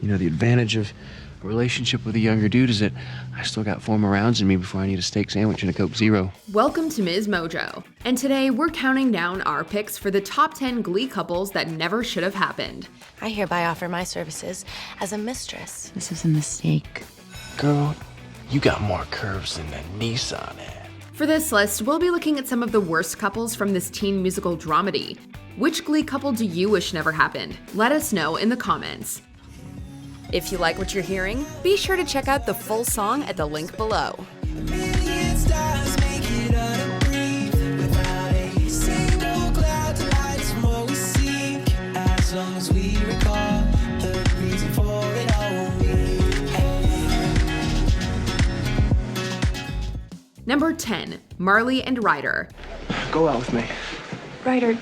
You know, the advantage of a relationship with a younger dude is that I still got 4 more rounds in me before I need a steak sandwich and a Coke Zero. Welcome to MsMojo, and today we're counting down our picks for the top 10 Glee couples that never should have happened. I hereby offer my services as a mistress. This is a mistake. Girl, you got more curves than a Nissan had. For this list, we'll be looking at some of the worst couples from this teen musical dramedy. Which Glee couple do you wish never happened? Let us know in the comments. If you like what you're hearing, be sure to check out the full song at the link below. Number 10, Marley and Ryder. Go out with me. Ryder,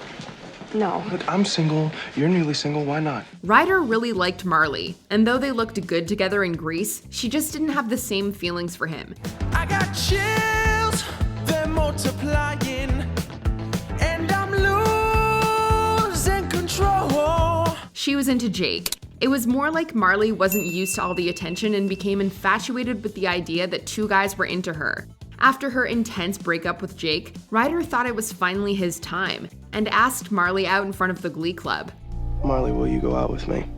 no. Look, I'm single. You're newly single. Why not? Ryder really liked Marley, and though they looked good together in Grease, she just didn't have the same feelings for him. I got chills, they're multiplying, and I'm losing control. She was into Jake. It was more like Marley wasn't used to all the attention and became infatuated with the idea that 2 guys were into her. After her intense breakup with Jake, Ryder thought it was finally his time and asked Marley out in front of the Glee Club. Marley, will you go out with me?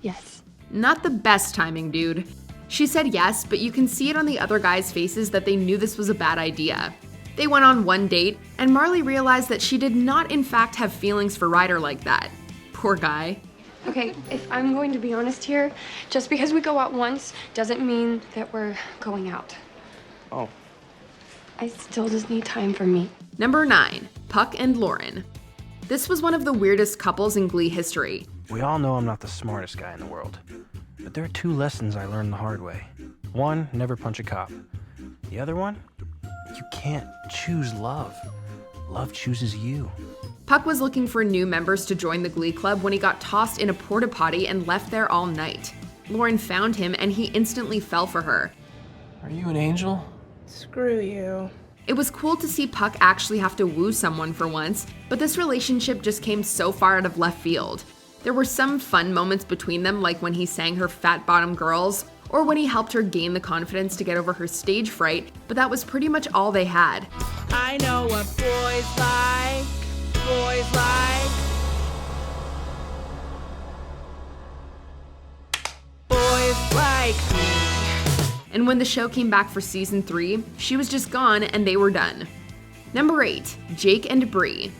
Yes. Not the best timing, dude. She said yes, but you can see it on the other guys' faces that they knew this was a bad idea. They went on one date, and Marley realized that she did not in fact have feelings for Ryder like that. Poor guy. Okay, if I'm going to be honest here, just because we go out once doesn't mean that we're going out. Oh. I still just need time for me. Number 9, Puck and Lauren. This was one of the weirdest couples in Glee history. We all know I'm not the smartest guy in the world, but there are 2 lessons I learned the hard way. 1, never punch a cop. The other one, you can't choose love. Love chooses you. Puck was looking for new members to join the Glee Club when he got tossed in a porta potty and left there all night. Lauren found him and he instantly fell for her. Are you an angel? Screw you. It was cool to see Puck actually have to woo someone for once, but this relationship just came so far out of left field. There were some fun moments between them, like when he sang her Fat Bottom Girls, or when he helped her gain the confidence to get over her stage fright, but that was pretty much all they had. I know what boys like. Boys like. Boys like me. And when the show came back for season 3, she was just gone and they were done. Number 8, Jake and Brie.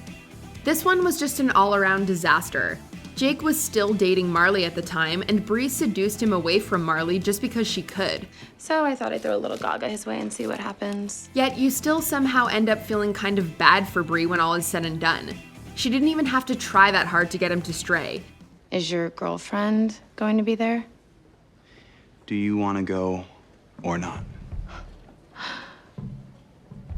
This one was just an all-around disaster. Jake was still dating Marley at the time, and Brie seduced him away from Marley just because she could. So I thought I'd throw a little Gaga his way and see what happens. Yet you still somehow end up feeling kind of bad for Brie when all is said and done. She didn't even have to try that hard to get him to stray. Is your girlfriend going to be there? Do you want to go or not?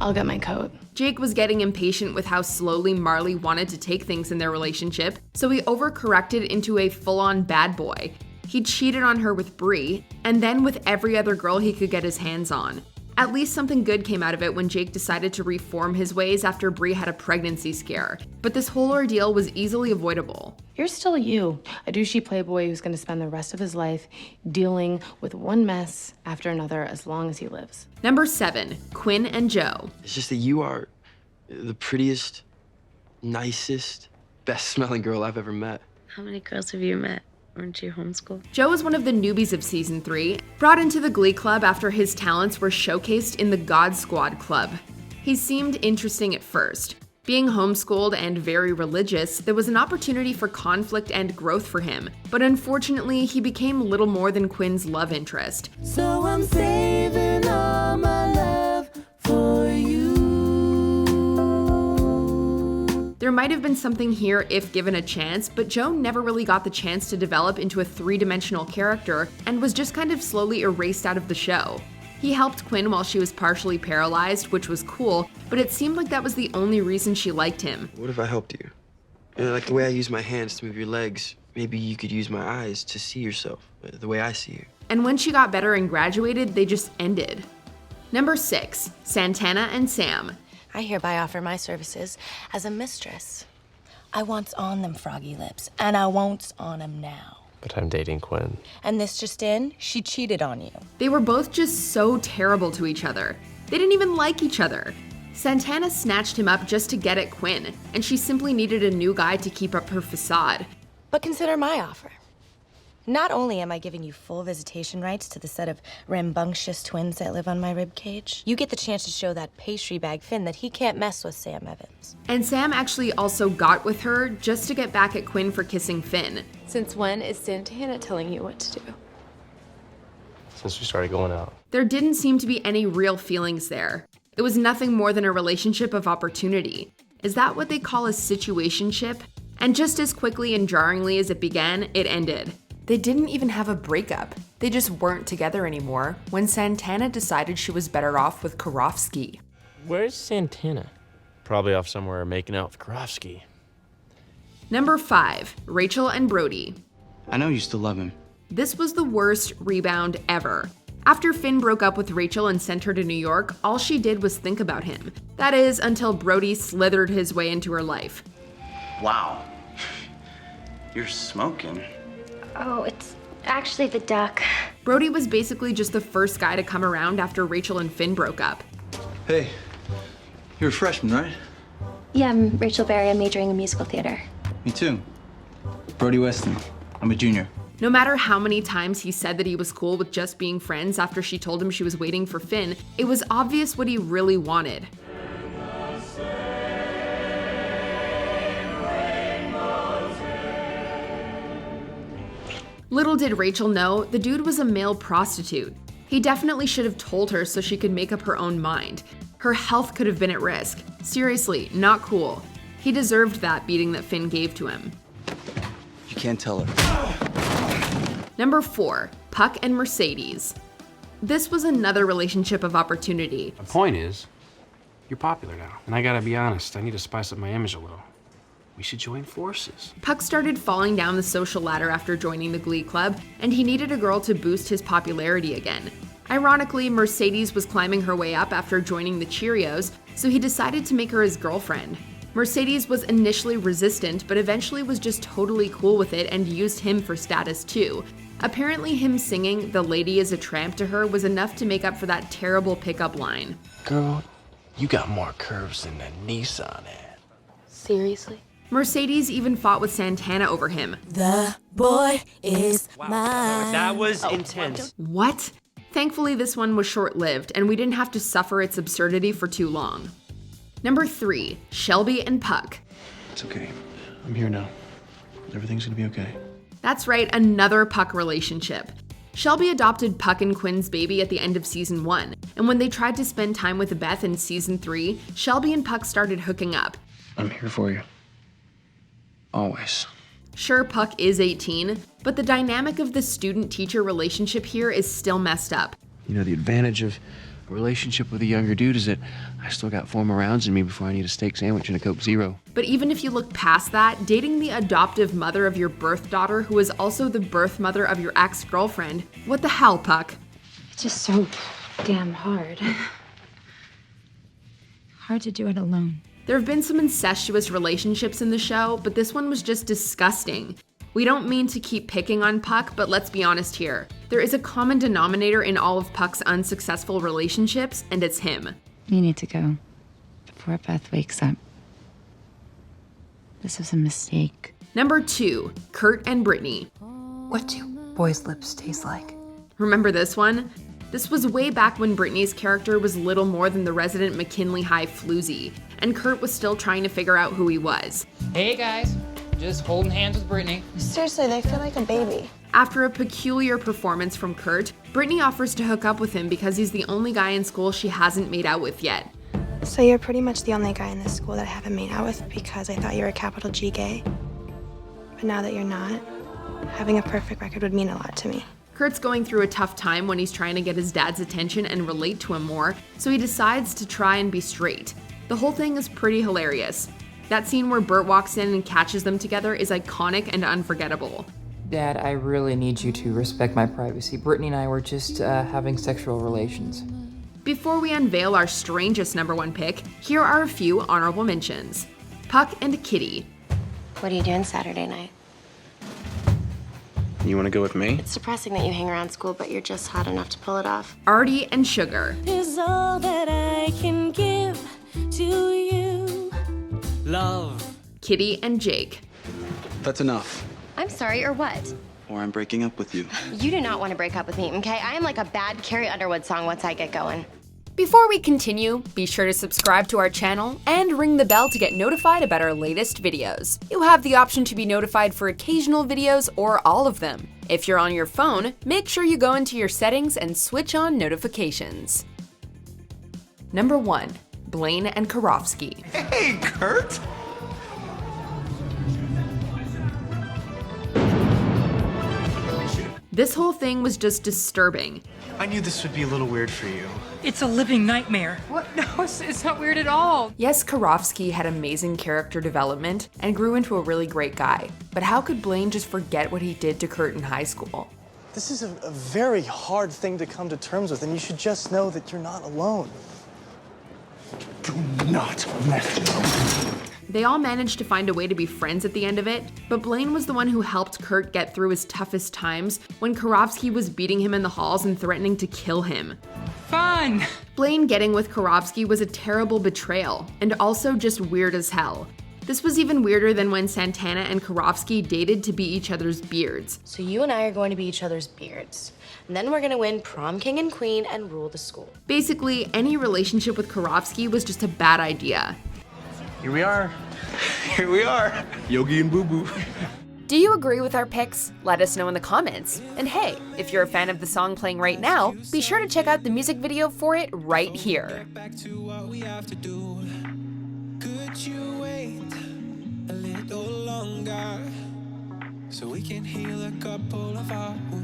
I'll get my coat. Jake was getting impatient with how slowly Marley wanted to take things in their relationship, so he overcorrected into a full-on bad boy. He cheated on her with Brie, and then with every other girl he could get his hands on. At least something good came out of it when Jake decided to reform his ways after Brie had a pregnancy scare, but this whole ordeal was easily avoidable. You're still you, a douchey playboy who's going to spend the rest of his life dealing with one mess after another as long as he lives. Number 7, Quinn and Joe. It's just that you are the prettiest, nicest, best-smelling girl I've ever met. How many girls have you met? Weren't you homeschooled? Joe was one of the newbies of season 3, brought into the Glee Club after his talents were showcased in the God Squad Club. He seemed interesting at first. Being homeschooled and very religious, there was an opportunity for conflict and growth for him, but unfortunately, he became little more than Quinn's love interest. So I'm saving all my love for you. There might have been something here if given a chance, but Joe never really got the chance to develop into a 3-dimensional character and was just kind of slowly erased out of the show. He helped Quinn while she was partially paralyzed, which was cool, but it seemed like that was the only reason she liked him. What if I helped you? You know, like the way I use my hands to move your legs, maybe you could use my eyes to see yourself, the way I see you. And when she got better and graduated, they just ended. Number 6, Santana and Sam. I hereby offer my services as a mistress. I wants on them froggy lips, and I won'ts on them now. But I'm dating Quinn. And this just in, she cheated on you. They were both just so terrible to each other. They didn't even like each other. Santana snatched him up just to get at Quinn, and she simply needed a new guy to keep up her facade. But consider my offer. Not only am I giving you full visitation rights to the set of rambunctious twins that live on my ribcage, you get the chance to show that pastry bag Finn that he can't mess with Sam Evans. And Sam actually also got with her just to get back at Quinn for kissing Finn. Since when is Santana telling you what to do? Since we started going out. There didn't seem to be any real feelings there. It was nothing more than a relationship of opportunity. Is that what they call a situationship? And just as quickly and jarringly as it began, it ended. They didn't even have a breakup. They just weren't together anymore when Santana decided she was better off with Karofsky. Where's Santana? Probably off somewhere making out with Karofsky. Number 5, Rachel and Brody. I know you still love him. This was the worst rebound ever. After Finn broke up with Rachel and sent her to New York, all she did was think about him. That is, until Brody slithered his way into her life. Wow. You're smoking. Oh, it's actually the duck. Brody was basically just the first guy to come around after Rachel and Finn broke up. Hey, you're a freshman, right? Yeah, I'm Rachel Berry. I'm majoring in musical theater. Me too. Brody Weston. I'm a junior. No matter how many times he said that he was cool with just being friends after she told him she was waiting for Finn, it was obvious what he really wanted. Little did Rachel know, the dude was a male prostitute. He definitely should have told her so she could make up her own mind. Her health could have been at risk. Seriously, not cool. He deserved that beating that Finn gave to him. You can't tell her. Number 4, Puck and Mercedes. This was another relationship of opportunity. The point is, you're popular now. And I gotta be honest, I need to spice up my image a little. We should join forces. Puck started falling down the social ladder after joining the Glee Club, and he needed a girl to boost his popularity again. Ironically, Mercedes was climbing her way up after joining the Cheerios, so he decided to make her his girlfriend. Mercedes was initially resistant, but eventually was just totally cool with it and used him for status too. Apparently him singing "The Lady is a Tramp" to her was enough to make up for that terrible pickup line. Girl, you got more curves than a Nissan had. Seriously? Mercedes even fought with Santana over him. The boy is mine. That was intense. What? Thankfully, this one was short-lived, and we didn't have to suffer its absurdity for too long. Number 3, Shelby and Puck. It's okay. I'm here now. Everything's gonna be okay. That's right, another Puck relationship. Shelby adopted Puck and Quinn's baby at the end of season 1, and when they tried to spend time with Beth in season 3, Shelby and Puck started hooking up. I'm here for you. Always. Sure, Puck is 18, but the dynamic of the student-teacher relationship here is still messed up. You know, the advantage of a relationship with a younger dude is that I still got 4 more rounds in me before I need a steak sandwich and a Coke Zero. But even if you look past that, dating the adoptive mother of your birth daughter, who is also the birth mother of your ex-girlfriend, what the hell, Puck? It's just so damn hard. Hard to do it alone. There have been some incestuous relationships in the show, but this one was just disgusting. We don't mean to keep picking on Puck, but let's be honest here. There is a common denominator in all of Puck's unsuccessful relationships, and it's him. You need to go before Beth wakes up. This was a mistake. Number 2, Kurt and Brittany. What do boys' lips taste like? Remember this one? This was way back when Brittany's character was little more than the resident McKinley High floozy, and Kurt was still trying to figure out who he was. Hey guys, just holding hands with Brittany. Seriously, they feel like a baby. After a peculiar performance from Kurt, Brittany offers to hook up with him because he's the only guy in school she hasn't made out with yet. So you're pretty much the only guy in this school that I haven't made out with because I thought you were a capital G gay. But now that you're not, having a perfect record would mean a lot to me. Kurt's going through a tough time when he's trying to get his dad's attention and relate to him more, so he decides to try and be straight. The whole thing is pretty hilarious. That scene where Bert walks in and catches them together is iconic and unforgettable. Dad, I really need you to respect my privacy. Brittany and I were just having sexual relations. Before we unveil our strangest number 1 pick, here are a few honorable mentions. Puck and Kitty. What are you doing Saturday night? You want to go with me? It's depressing that you hang around school, but you're just hot enough to pull it off. Artie and Sugar. Is all that I can give to you. Love. Kitty and Jake. That's enough. I'm sorry, or what? Or I'm breaking up with you. You do not want to break up with me, okay? I am like a bad Carrie Underwood song once I get going. Before we continue, be sure to subscribe to our channel and ring the bell to get notified about our latest videos. You have the option to be notified for occasional videos or all of them. If you're on your phone, make sure you go into your settings and switch on notifications. Number 1. Blaine and Karofsky. Hey, Kurt! This whole thing was just disturbing. I knew this would be a little weird for you. It's a living nightmare. What? No, it's not weird at all. Yes, Karofsky had amazing character development and grew into a really great guy. But how could Blaine just forget what he did to Kurt in high school? This is a very hard thing to come to terms with, and you should just know that you're not alone. Do not mess with me. They all managed to find a way to be friends at the end of it, but Blaine was the one who helped Kurt get through his toughest times when Karofsky was beating him in the halls and threatening to kill him. Fun! Blaine getting with Karofsky was a terrible betrayal, and also just weird as hell. This was even weirder than when Santana and Karofsky dated to be each other's beards. So you and I are going to be each other's beards. And then we're gonna win prom king and queen and rule the school. Basically, any relationship with Karofsky was just a bad idea. Here we are. Here we are. Yogi and Boo Boo. Do you agree with our picks? Let us know in the comments. And hey, if you're a fan of the song playing right now, be sure to check out the music video for it right here. Back to what we have to do. Could you wait a little longer so we can heal a couple of our wounds?